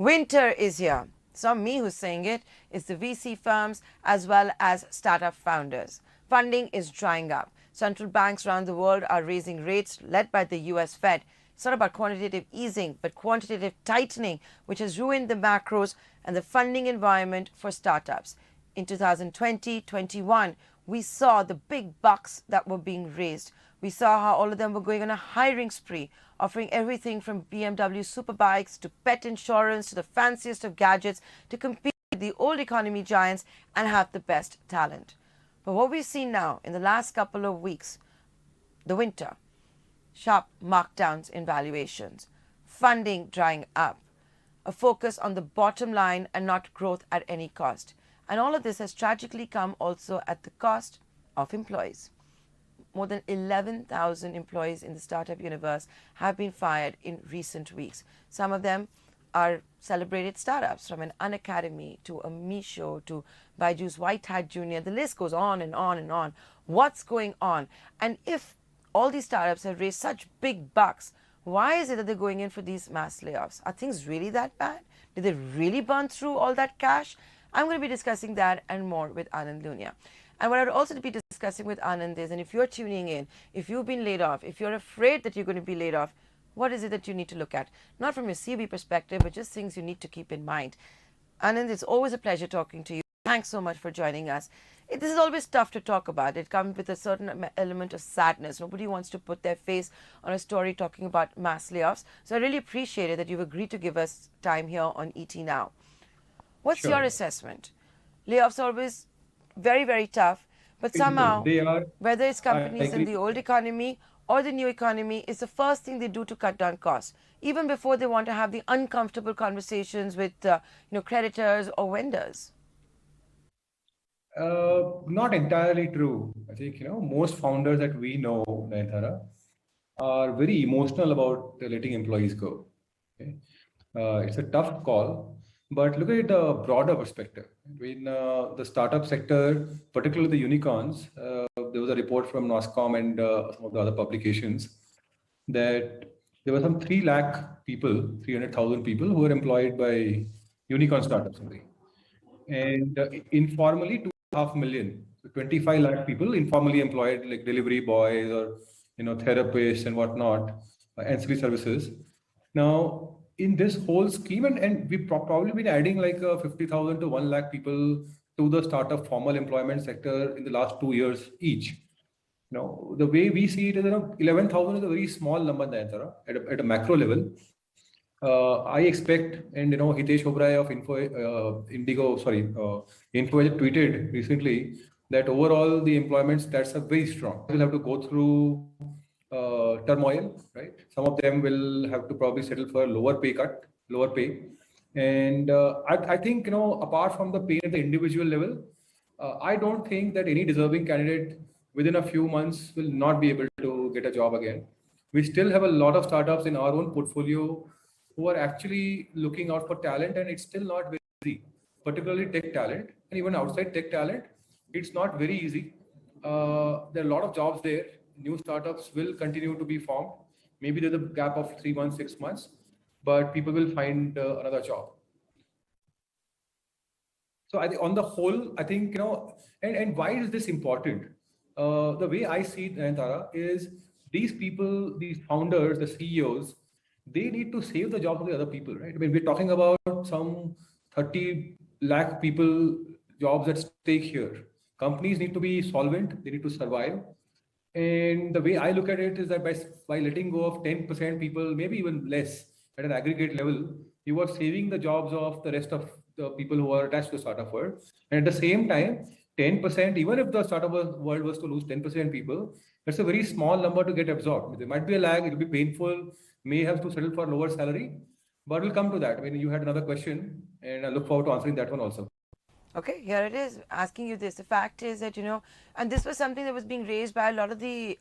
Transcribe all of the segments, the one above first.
Winter is here. It's not me who's saying it, it's the VC firms as well as startup founders. Funding is drying up. Central banks around the world are raising rates, led by the US Fed. It's not about quantitative easing, but quantitative tightening, which has ruined the macros and the funding environment for startups. In 2020-21, we saw the big bucks that were being raised. We saw how all of them were going on a hiring spree, offering everything from BMW superbikes to pet insurance to the fanciest of gadgets to compete with the old economy giants and have the best talent. But what we've seen now in the last couple of weeks, the winter, sharp markdowns in valuations, funding drying up, a focus on the bottom line and not growth at any cost. And all of this has tragically come also at the cost of employees. More than 11,000 employees in the startup universe have been fired in recent weeks. Some of them are celebrated startups, from an Unacademy to a Meesho to Byju's Whitehat Jr. The list goes on and on and on. What's going on? And if all these startups have raised such big bucks, why is it that they're going in for these mass layoffs? Are things really that bad? Did they really burn through all that cash? I'm going to be discussing that and more with Anand Lunia. And what I would also be discussing with Anand is, and if you're tuning in, if you've been laid off, if you're afraid that you're going to be laid off, what is it that you need to look at? Not from your CB perspective, but just things you need to keep in mind. Anand, it's always a pleasure talking to you. Thanks so much for joining us. This is always tough to talk about. It comes with a certain element of sadness. Nobody wants to put their face on a story talking about mass layoffs. So I really appreciate it that you've agreed to give us time here on ET Now. What's your assessment? Layoffs are always very, very tough, but somehow, whether it's companies in the old economy or the new economy, it's the first thing they do to cut down costs, even before they want to have the uncomfortable conversations with creditors or vendors. Not entirely true. I think most founders that we know, Nayantara, are very emotional about letting employees go. Okay? It's a tough call. But look at the broader perspective. In the startup sector, particularly the unicorns, there was a report from NOSCOM and some of the other publications that there were some 3 lakh people, 300,000 people who were employed by unicorn startups only. And informally, 2.5 million, so 25 lakh people informally employed, like delivery boys or therapists and whatnot, ancillary services. Now, in this whole scheme, and we've probably been adding like 50,000 to 1 lakh people to the startup formal employment sector in the last 2 years each. The way we see it is 11,000 is a very small number, Nayantara, at a macro level. I expect, and Hitesh Oberoi of Info tweeted recently that overall the employment stats are very strong. We'll have to go through turmoil, right? Some of them will have to probably settle for a lower pay. And I think, apart from the pain at the individual level, I don't think that any deserving candidate within a few months will not be able to get a job again. We still have a lot of startups in our own portfolio who are actually looking out for talent, and it's still not very easy, particularly tech talent, and even outside tech talent, it's not very easy. There are a lot of jobs there. New startups will continue to be formed. Maybe there's a gap of 3 months, 6 months, but people will find another job. So on the whole, I think, and why is this important? The way I see it, Nayantara, is these people, these founders, the CEOs, they need to save the jobs of the other people, right? I mean, we're talking about some 30 lakh people jobs at stake here. Companies need to be solvent. They need to survive. And the way I look at it is that by letting go of 10% people, maybe even less at an aggregate level, you are saving the jobs of the rest of the people who are attached to the startup world. And at the same time, 10%, even if the startup world was to lose 10% people, that's a very small number to get absorbed. There might be a lag, it'll be painful, may have to settle for a lower salary, but we'll come to that. I mean, you had another question, and I look forward to answering that one also. Okay, here it is, asking you this. The fact is that, and this was something that was being raised by a lot of the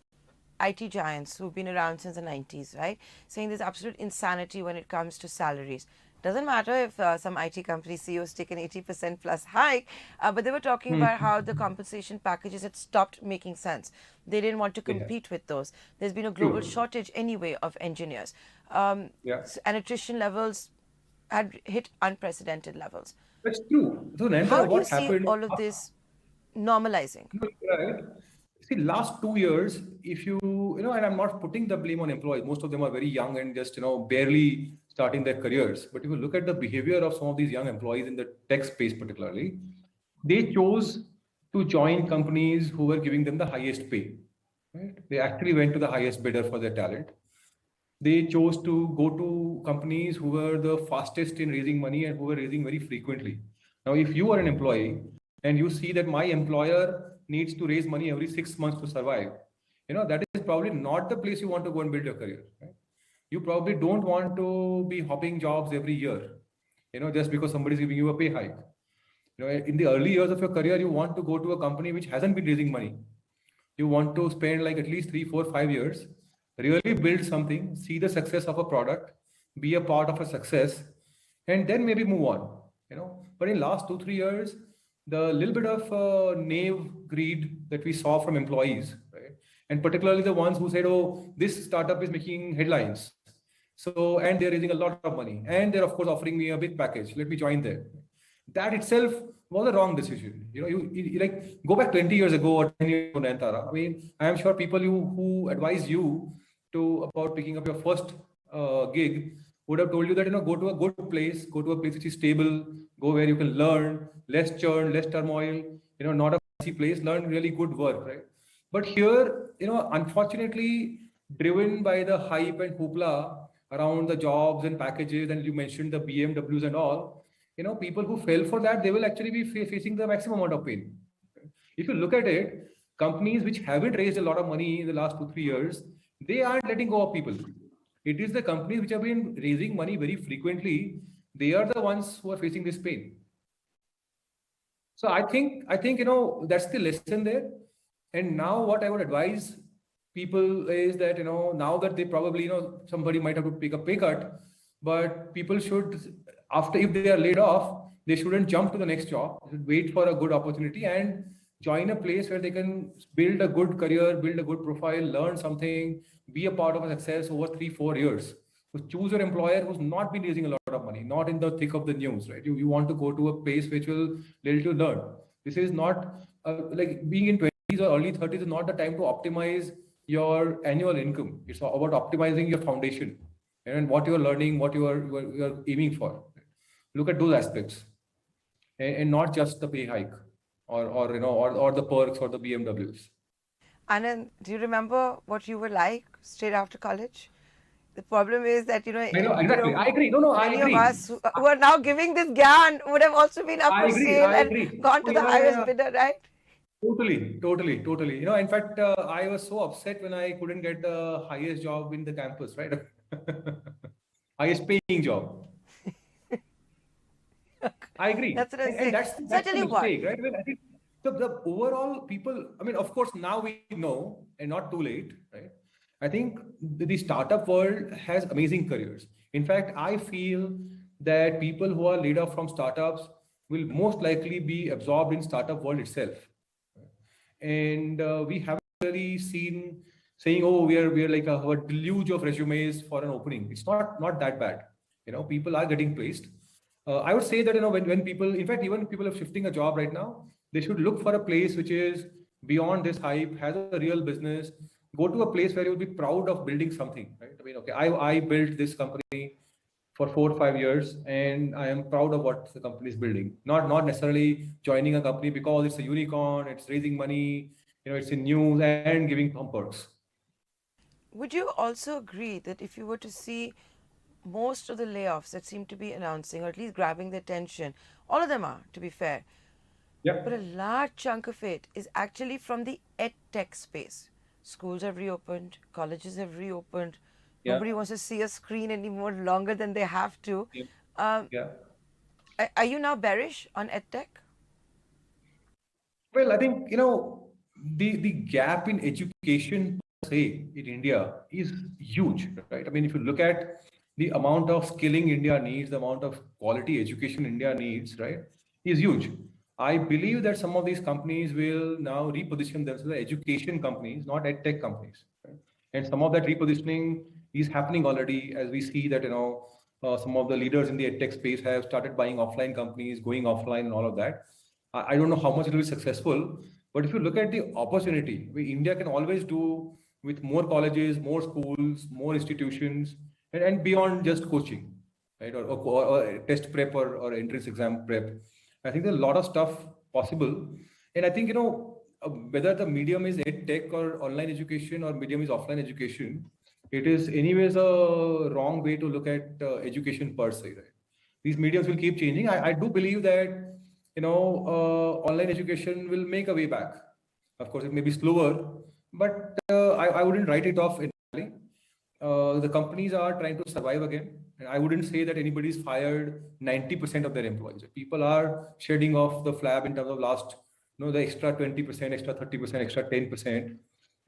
IT giants who've been around since the 90s, right? Saying there's absolute insanity when it comes to salaries. Doesn't matter if some IT company CEOs take an 80% plus hike, but they were talking about how the compensation packages had stopped making sense. They didn't want to compete with those. There's been a global shortage anyway of engineers. And attrition levels had hit unprecedented levels. That's true. So, How Nayantara, do you what see happened? all of this normalizing? Right. See, last 2 years, if and I'm not putting the blame on employees. Most of them are very young and just barely starting their careers. But if you look at the behavior of some of these young employees in the tech space, particularly, they chose to join companies who were giving them the highest pay. Right? They actually went to the highest bidder for their talent. They chose to go to companies who were the fastest in raising money and who were raising very frequently. Now, if you are an employee and you see that my employer needs to raise money every 6 months to survive, that is probably not the place you want to go and build your career. Right? You probably don't want to be hopping jobs every year, just because somebody is giving you a pay hike. In the early years of your career, you want to go to a company which hasn't been raising money. You want to spend like at least 3, 4, 5 years, really build something, see the success of a product, be a part of a success, and then maybe move on. But in last 2, 3 years, the little bit of naive greed that we saw from employees, right? And particularly the ones who said, "Oh, this startup is making headlines, so and they're raising a lot of money, and they're of course offering me a big package. Let me join there." That itself was a wrong decision. You like go back 20 years ago or 10 years ago, Nayantara. I mean, I am sure people who advise you to about picking up your first gig would have told you that go to a good place, go to a place which is stable, go where you can learn, less churn, less turmoil. Not a fancy place, learn really good work, right? But here, unfortunately, driven by the hype and hoopla around the jobs and packages, and you mentioned the BMWs and all, people who fail for that, they will actually be facing the maximum amount of pain. If you look at it, companies which haven't raised a lot of money in the last 2, 3 years, they aren't letting go of people. It is the companies which have been raising money very frequently. They are the ones who are facing this pain. So I think that's the lesson there. And now what I would advise people is that now that they probably somebody might have to take a pay cut, but people should, after if they are laid off, they shouldn't jump to the next job. They should wait for a good opportunity and join a place where they can build a good career, build a good profile, learn something, be a part of a success over 3, 4 years. So choose your employer who's not been raising a lot of money, not in the thick of the news, right? You want to go to a place which will let you learn. This is not like being in 20s or early 30s is not the time to optimize your annual income. It's about optimizing your foundation and what you're learning, what you are aiming for. Look at those aspects and not just the pay hike or the perks or the BMWs. Anand, do you remember what you were like straight after college? The problem is that I know exactly. I agree. No, I many of agree. us who are now giving this gyan would have also been up I for agree. sale I and agree. gone Oh, to the yeah, yeah, highest yeah. bidder, right? Totally. In fact, I was so upset when I couldn't get the highest job in the campus, right? Highest paying job. I agree. That's what I'm And saying. So I that's tell the you what. mistake, right? I mean, I think the overall people, I mean, of course, now we know and not too late, right? I think the startup world has amazing careers. In fact, I feel that people who are laid off from startups will most likely be absorbed in startup world itself. And we haven't really seen saying, "Oh, we are like a deluge of resumes for an opening." It's not that bad. People are getting placed. I would say that when people, in fact, even people are shifting a job right now, they should look for a place which is beyond this hype, has a real business. Go to a place where you'll be proud of building something, right? I mean, okay, I built this company for 4 or 5 years, and I am proud of what the company is building. Not necessarily joining a company because it's a unicorn, it's raising money, it's in news and giving some perks. Would you also agree that if you were to see most of the layoffs that seem to be announcing, or at least grabbing the attention, all of them are, to be fair, Yeah, but a large chunk of it is actually from the Edtech space. Schools have reopened, colleges have reopened. yeah, Nobody wants to see a screen anymore longer than they have to. yeah. Um, Yeah. are you now bearish on Edtech? Well, I think the gap in education per se in India is huge, right? I mean, if you look at the amount of skilling India needs, the amount of quality education India needs, right, is huge. I believe that some of these companies will now reposition themselves as education companies, not ed tech companies. Right? And some of that repositioning is happening already as we see that some of the leaders in the edtech space have started buying offline companies, going offline, and all of that. I don't know how much it will be successful, but if you look at the opportunity, India can always do with more colleges, more schools, more institutions, and beyond just coaching, right? Or test prep or entrance exam prep. I think there's a lot of stuff possible. And I think, whether the medium is edtech or online education or medium is offline education, it is anyways a wrong way to look at education per se, right? These mediums will keep changing. I do believe that, online education will make a way back. Of course, it may be slower, but I wouldn't write it off entirely. The companies are trying to survive again. And I wouldn't say that anybody's fired 90% of their employees. People are shedding off the flab in terms of last, the extra 20%, extra 30%, extra 10%,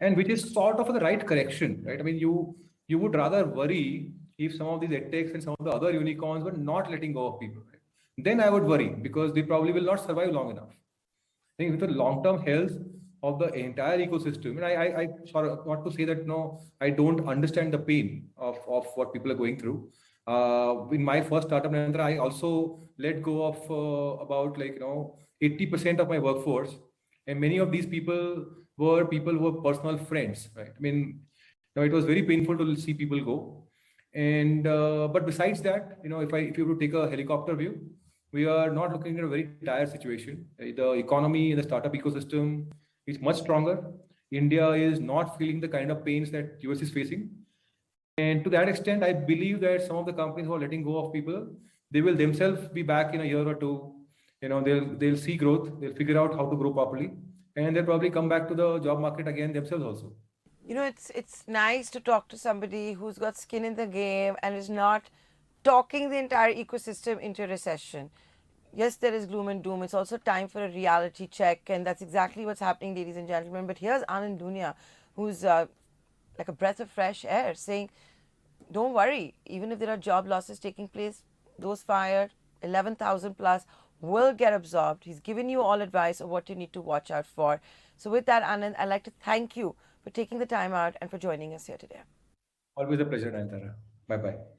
and which is sort of the right correction, right? I mean, you would rather worry if some of these edtechs and some of the other unicorns were not letting go of people, right? Then I would worry because they probably will not survive long enough. I think with the long-term health of the entire ecosystem, and I sort of not to say that no, I don't understand the pain of what people are going through. In my first startup, Nayantara, I also let go of about 80% of my workforce, and many of these people were personal friends, right? I mean, it was very painful to see people go. And but besides that, if you were to take a helicopter view, we are not looking at a very dire situation. The economy in the startup ecosystem is much stronger. India is not feeling the kind of pains that US is facing. And to that extent, I believe that some of the companies who are letting go of people, they will themselves be back in a year or two. They'll see growth, they'll figure out how to grow properly, and they'll probably come back to the job market again themselves also. It's nice to talk to somebody who's got skin in the game and is not talking the entire ecosystem into recession. Yes, there is gloom and doom. It's also time for a reality check, and that's exactly what's happening, ladies and gentlemen. But here's Anand Lunia, who's like a breath of fresh air, saying, don't worry, even if there are job losses taking place, those fired, 11,000 plus, will get absorbed. He's given you all advice of what you need to watch out for. So with that, Anand, I'd like to thank you for taking the time out and for joining us here today. Always a pleasure, Nayantara. Bye-bye.